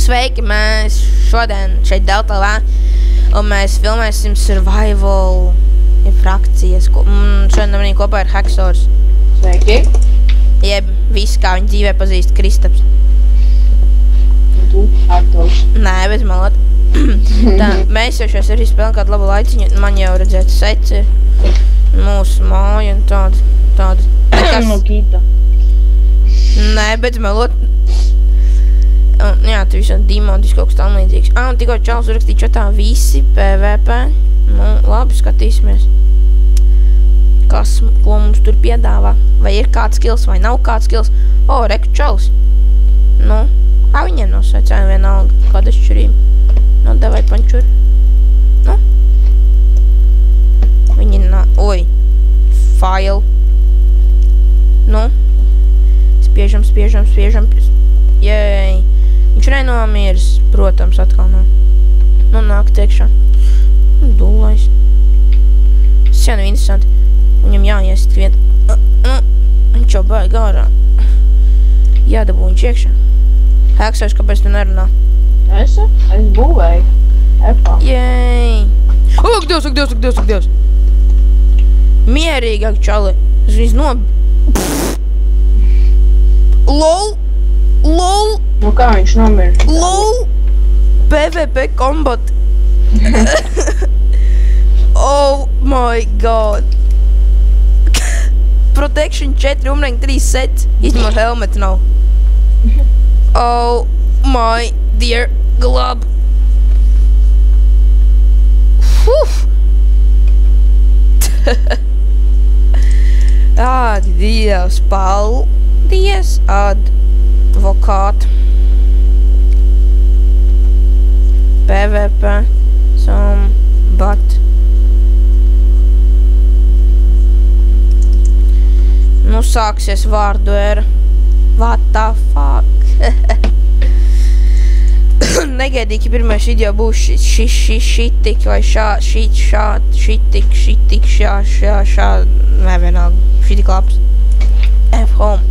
Sveiki, mēs šodien šeit Delta TV un mēs filmēsim survival frakcijas. Šodien manī kopā ir Hacksors. Sveiki. Jeb visi, kā viņi dzīvē pazīst, Kristaps. Un tu, Arturs. Nē, bez malot. Tā, mēs jau šajā arī spēlējam kādu labu laiciņu. Man jau redzēt seci, mūsu māju un tādu. No Kita. Nē, bez malot. Un, jā, tu visam Dimontis kaut kas tam līdzīgs. Un tikko čals urakstīja čatā visi PvP. Nu, labi, skatīsimies. Ko mums tur piedāvā. Vai ir kāds skills, vai nav kāds skills. O, reku čals. Nu, viņiem nosveicājumi vienalga kāda šķurība. Nu, davai pančur. Nu. Viņi oj. File. Nu. Spiežam. Jej. Viņš nenomirs, protams, atkal nav. Nu, nāk tiekšā. Dulais. Tas jau nav interesanti. Viņam jāiest vien. Viņš jau baigi ārā. Jādabū viņš iekšā. Hacksors, kāpēc tu nerunā? Es būvēju. Epā. Jej. Ak, Dievs. Mierīgāk, čali. Es viņas LOL. Nu kā viņš nomira? LOL. PvP combat. Oh my god. Protection 4, umreņa 3 sets. Izņemot helmetu nav. Oh my dear glove. Dievs, paldies, advokāt. PvP, sombat. Nu, sāksies vārdu era. What the fuck? Negaidīju, ka pirmais video būs šitik vai šitik, nevienalga, šitik labs. F-home.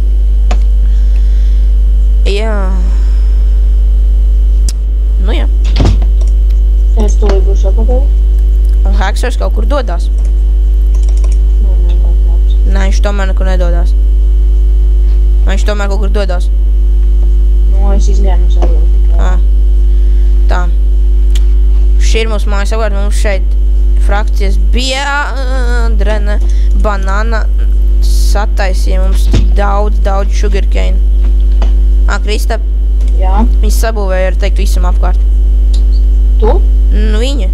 Jā. Nu jā. Es tūlīt būšu atpakaļ. Un Hacksors kaut kur dodās. Nē, viņš tomēr nekur nedodās. Viņš tomēr kaut kur dodās. Nu, es izgāju no savā. Tā. Šī ir mūsu mājas avārda. Mums šeit frakcijas biedrene, banana sataisīja mums daudz sugarcane. Kristap. Jā. Viņš sabūvēja, ar teikt, visam apkārt. Tu? Nu, viņa.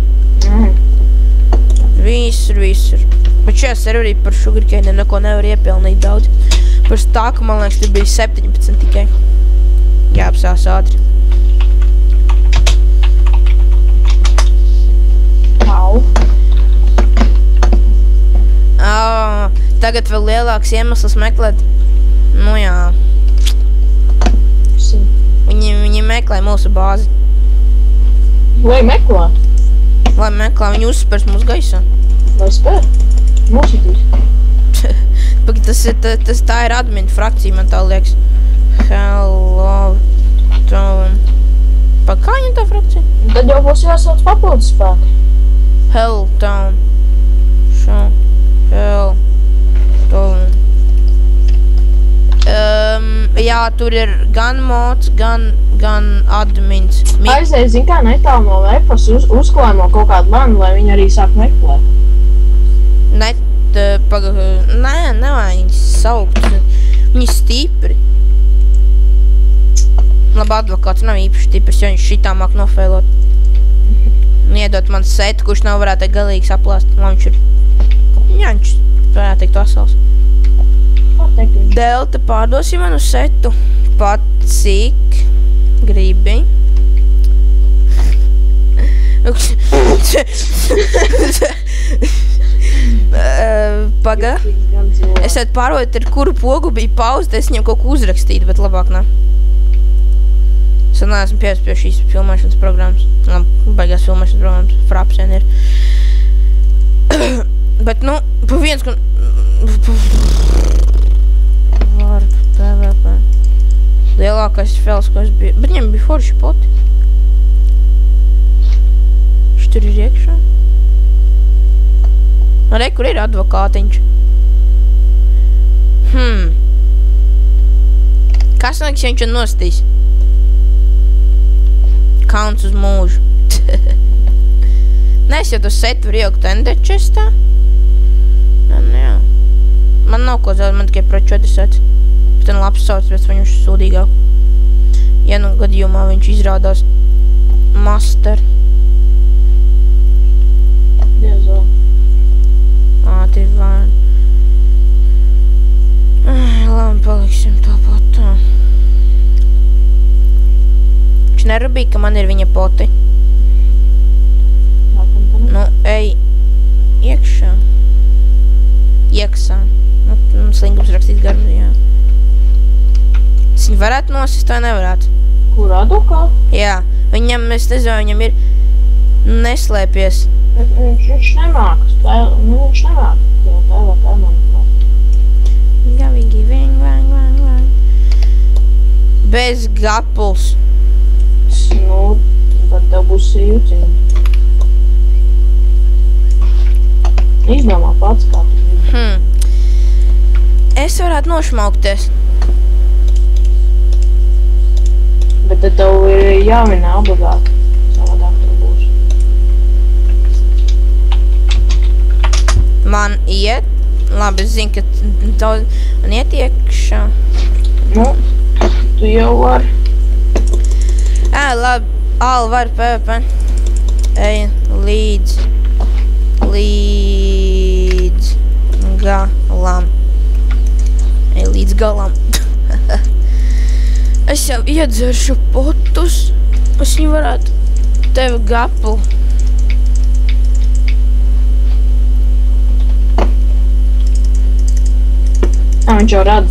Visur. Bet šajā serverī par sugarcane neko nevar iepilnīt daudz. Par stāku, man liekas, tur bija 17 tikai. Jāapsās ātri. Au. Tagad vēl lielāks iemesls meklēt. Nu jā. Viņi meklē mūsu bāzi. Lai meklē? Lai meklē, viņi uzspers mūsu gaisā. Lai spēr? Nositīs. Tā ir admin frakcija, man tā liekas. Hello Town. Kā viņam tā frakcija? Tad jau būs jāsauc papildus spēki. Hell Town. Hell Town. Jā, tur ir gan mods, gan admins. Aiziet, zin kā, netālu no vepas uzklājamo kaut kādu lanu, lai viņi arī sāk meklēt. Nē, nevajag saukt. Viņi stipri. Labi, advokāts nav īpaši stiprs, jo viņš šitā māk nofeilot. Iedot man setu, kurš nav varētu galīgi saplāst. Viņš ir... Jā, viņš varētu teikt vasals. Delta, pārdosi manu setu. Pat cik gribi. Paga. Es tad pārvojot, ar kuru pogu bija pauze, es viņam kaut ko uzrakstītu, bet labāk nav. Es neesmu pieredz pie šīs filmēšanas programmas. Baigās filmēšanas programmas, frapsien ir. Bet, nu, pa viens, lielākais fels, ko es biju. Bet viņam bija forši poti. Viņš tur ir iekšā. Re, kur ir advokātiņš? Kas nāks, ja viņš ir nostīs? Kauns uz mūžu. Nē, es jau to setu var ielikt ender chestā. Jā. Man nav ko zaudēt, man tikai pro 4 sets. Bet ten labs sauc, bet viņš ir sūdīgāk. Ja nu gadījumā viņš izrādās master. Diezo. Ātri vārdi. Labi, paliksim tāpat tā. Viņš nerabīja, ka man ir viņa poti. Nu, ej iekšā. Iekšā. Nu, slingums rakstīt garbu, jā. Es viņu varētu nosist vai nevarētu? Kur adukā? Jā. Viņam, es nezinu, viņam ir neslēpies. Viņš nemāk spēlēt, viņš nemāk spēlēt, manuprāt. Gavīgi, vang. Bez gapuls. Nu, tad tev būs jūciņi. Izdomā pats, kā tu gribi. Es varētu nošmaukties. Bet tad tev ir jāvinā obligāti. Savādāk tev būs. Man iet. Labi, es zinu, ka daudz man iet iekšā. Nu, tu jau vari. Labi. Al var PvP. Ej, līdz galam. Ej, līdz galam. Es jau iedzeršu potus. Es viņu varētu tevi gapu. Viņš jau redz.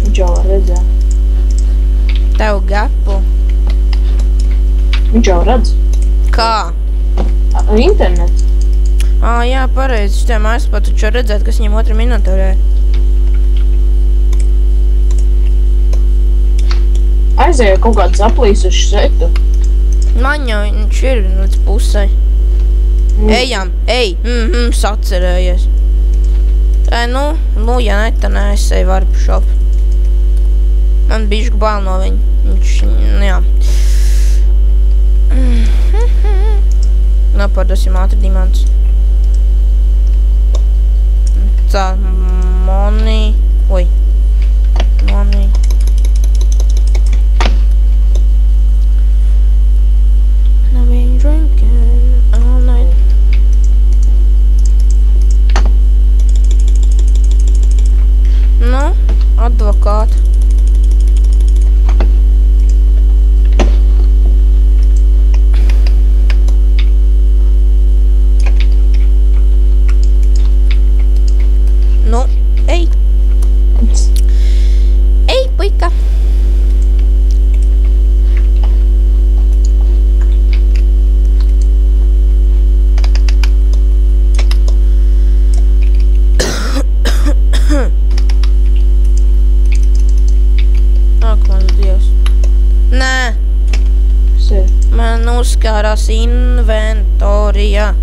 Viņš jau var redzēt. Tev gapu. Viņš jau redz. Kā? Internets. Jā, pareizi. Šitā mājaslapā taču var redzēt, kas viņam otra miniatūrē. Aizēja kaut kāds aplīsuši setu. Man jau viņš ir līdz pusei. Ejam, ej, sacerējies. Nu, ja ne, tad nē, es eju varu šop. Man bišķi bail no viņa. Viņš, jā. Nopārdosim ātri dimantus. Tā, money. Oi. Money. I've been drinking all night. Nu, advokāti. Nu, ej. Ej, puika. Ak, mans Dievs. Nē. Man uzskārās inventorijā.